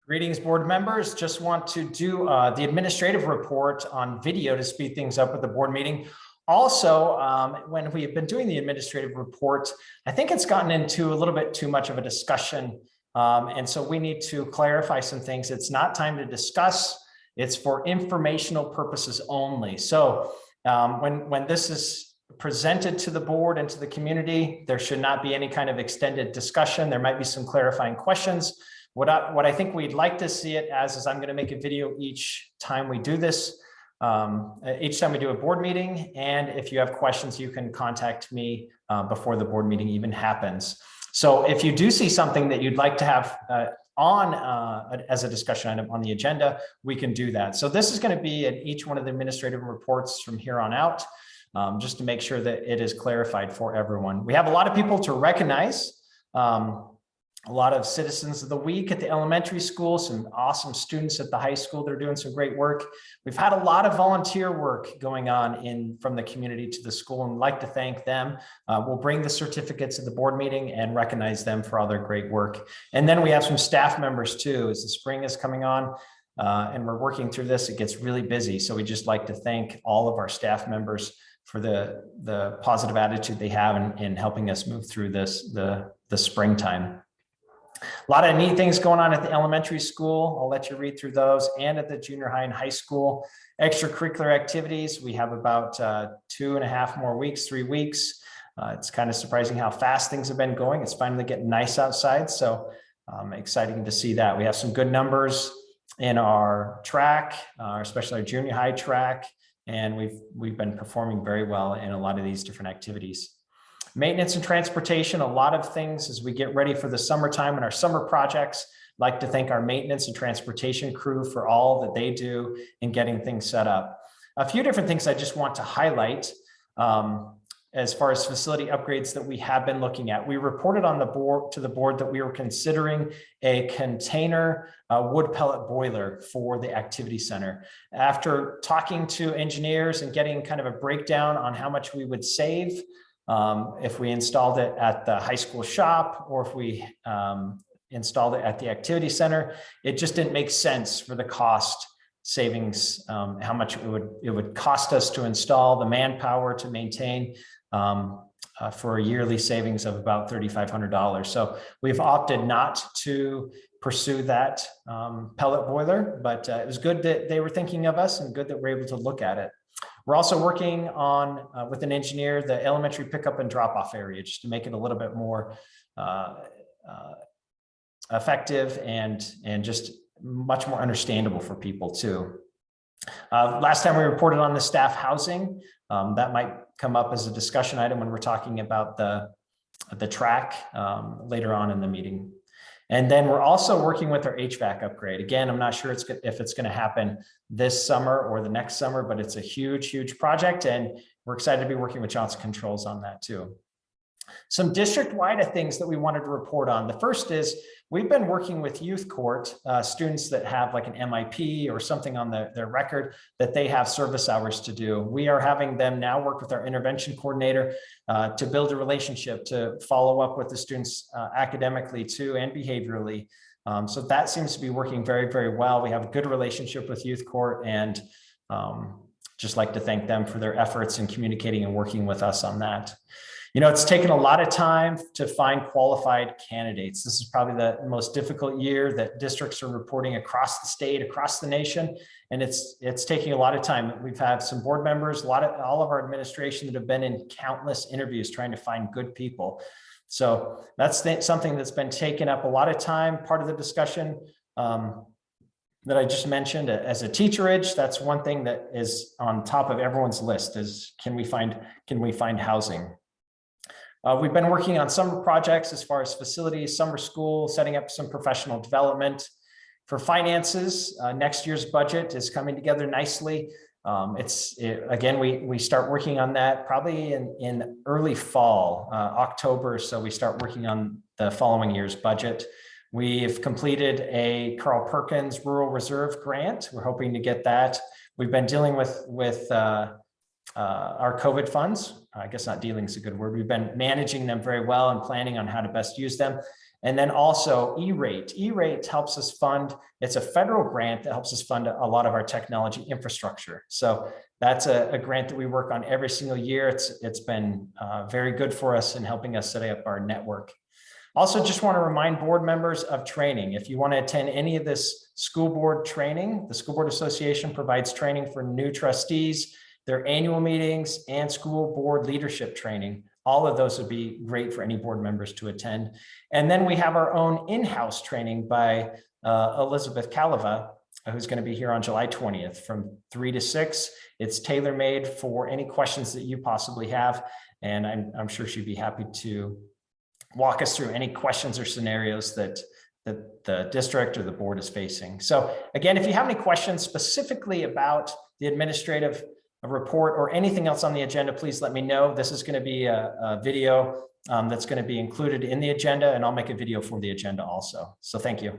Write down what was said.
Greetings, board members. Just want to do the administrative report on video to speed things up with the board meeting. Also, when we've been doing the administrative report, I think it's gotten into a little bit too much of a discussion. And so we need to clarify some things. It's not time to discuss. It's for informational purposes only. So when this is presented to the board and to the community, there should not be any kind of extended discussion. There might be some clarifying questions. What I think we'd like to see it as is I'm going to make a video each time we do this, each time we do a board meeting. And if you have questions, you can contact me before the board meeting even happens. So if you do see something that you'd like to have as a discussion item on the agenda, we can do that. So this is going to be in each one of the administrative reports from here on out, just to make sure that it is clarified for everyone. We have a lot of people to recognize. A lot of citizens of the week at the elementary school, some awesome students at the high school that are doing some great work. We've had a lot of volunteer work going on from the community to the school, and we'd like to thank them. We'll bring the certificates at the board meeting and recognize them for all their great work. And then we have some staff members too, as the spring is coming on and we're working through this, it gets really busy. So we just like to thank all of our staff members for the positive attitude they have in helping us move through the springtime. A lot of neat things going on at the elementary school. I'll let you read through those, and at the junior high and high school. Extracurricular activities, we have about 2.5 more weeks, 3 weeks. It's kind of surprising how fast things have been going. It's finally getting nice outside, so exciting to see that. We have some good numbers in our track, especially our junior high track, and we've been performing very well in a lot of these different activities. Maintenance and transportation, a lot of things as we get ready for the summertime and our summer projects. I'd like to thank our maintenance and transportation crew for all that they do in getting things set up. A few different things I just want to highlight as far as facility upgrades that we have been looking at. We reported on the board to the board that we were considering a container wood pellet boiler for the activity center. After talking to engineers and getting kind of a breakdown on how much we would save, if we installed it at the high school shop, or if we installed it at the activity center, it just didn't make sense for the cost savings, how much it would cost us to install, the manpower to maintain, for a yearly savings of about $3,500. So we've opted not to pursue that pellet boiler, but it was good that they were thinking of us and good that we're able to look at it. We're also working on, with an engineer, the elementary pickup and drop off area, just to make it a little bit more effective and just much more understandable for people too. Last time we reported on the staff housing, that might come up as a discussion item when we're talking about the track later on in the meeting. And then we're also working with our HVAC upgrade. Again, I'm not sure if it's going to happen this summer or the next summer, but it's a huge, huge project, and we're excited to be working with Johnson Controls on that too. Some district-wide things that we wanted to report on. The first is we've been working with Youth Court, students that have like an MIP or something on their record that they have service hours to do. We are having them now work with our intervention coordinator to build a relationship, to follow up with the students academically too and behaviorally. So that seems to be working very, very well. We have a good relationship with Youth Court, and just like to thank them for their efforts in communicating and working with us on that. You know, it's taken a lot of time to find qualified candidates. This is probably the most difficult year that districts are reporting across the state, across the nation, and it's taking a lot of time. We've had some board members, all of our administration that have been in countless interviews trying to find good people. So that's something that's been taking up a lot of time. Part of the discussion that I just mentioned as a teacherage, that's one thing that is on top of everyone's list is can we find housing? We've been working on summer projects as far as facilities, summer school, setting up some professional development. For finances, next year's budget is coming together nicely. Again, we start working on that probably in early fall, October. So we start working on the following year's budget. We've completed a Carl Perkins Rural Reserve grant. We're hoping to get that. We've been dealing with our COVID funds. I guess not dealing is a good word. We've been managing them very well and planning on how to best use them. And then also E-Rate. E-Rate helps us fund, it's a federal grant that helps us fund a lot of our technology infrastructure. So that's a grant that we work on every single year. It's been very good for us in helping us set up our network. Also, just want to remind board members of training. If you want to attend any of this school board training, the School Board Association provides training for new trustees, their annual meetings, and school board leadership training. All of those would be great for any board members to attend. And then we have our own in-house training by Elizabeth Calava, who's going to be here on July 20th from 3 to 6. It's tailor-made for any questions that you possibly have. And I'm sure she'd be happy to walk us through any questions or scenarios that the district or the board is facing. So again, if you have any questions specifically about the administrative report or anything else on the agenda, please let me know. This is going to be a video that's going to be included in the agenda, and I'll make a video for the agenda also. So thank you.